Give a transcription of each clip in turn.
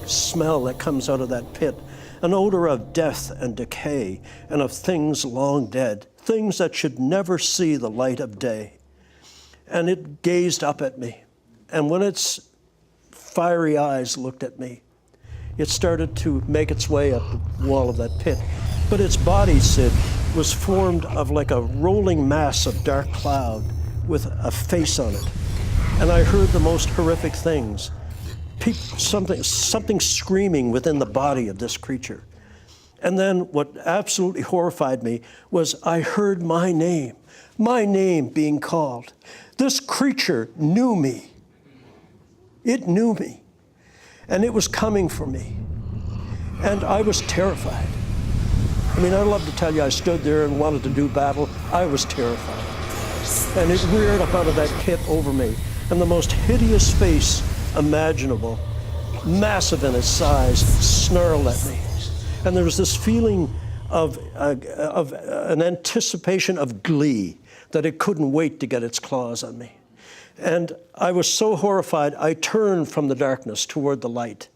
smell that comes out of that pit, an odor of death and decay and of things long dead, things that should never see the light of day. And it gazed up at me. And when its fiery eyes looked at me, it started to make its way up the wall of that pit. But its body, Sid, was formed of like a rolling mass of dark cloud with a face on it. And I heard the most horrific things. Something screaming within the body of this creature. And then what absolutely horrified me was I heard my name being called. This creature knew me. It knew me. And it was coming for me. And I was terrified. I mean, I'd love to tell you I stood there and wanted to do battle. I was terrified. And it reared up out of that pit over me. And the most hideous face imaginable, massive in its size, snarled at me. And there was this feeling of an anticipation of glee that it couldn't wait to get its claws on me. And I was so horrified, I turned from the darkness toward the light.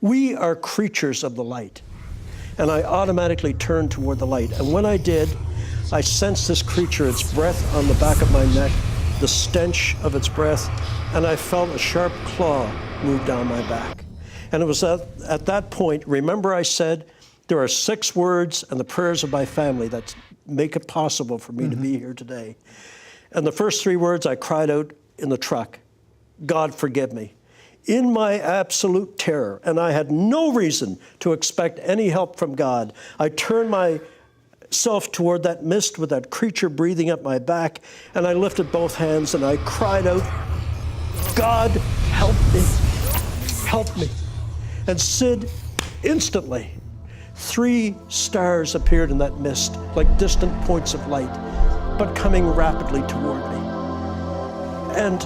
We are creatures of the light. And I automatically turned toward the light. And when I did, I sensed this creature, its breath on the back of my neck, the stench of its breath, and I felt a sharp claw move down my back. And it was at that point, remember I said, there are 6 words and the prayers of my family that make it possible for me to be here today. And the first 3 words I cried out in the truck, God forgive me. In my absolute terror, and I had no reason to expect any help from God, I turned myself toward that mist with that creature breathing up my back, and I lifted both hands and I cried out, God, help me, help me. And Sid, instantly, 3 stars appeared in that mist, like distant points of light, but coming rapidly toward me. And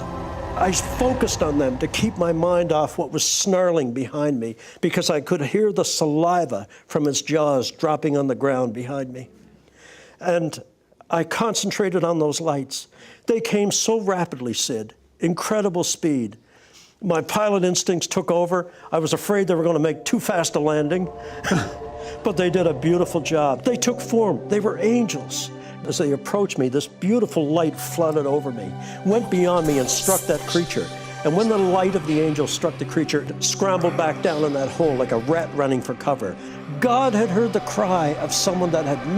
I focused on them to keep my mind off what was snarling behind me, because I could hear the saliva from its jaws dropping on the ground behind me. And I concentrated on those lights. They came so rapidly, Sid, incredible speed. My pilot instincts took over. I was afraid they were going to make too fast a landing, but they did a beautiful job. They took form. They were angels. As they approached me, this beautiful light flooded over me, went beyond me and struck that creature. And when the light of the angel struck the creature, it scrambled back down in that hole like a rat running for cover. God had heard the cry of someone that had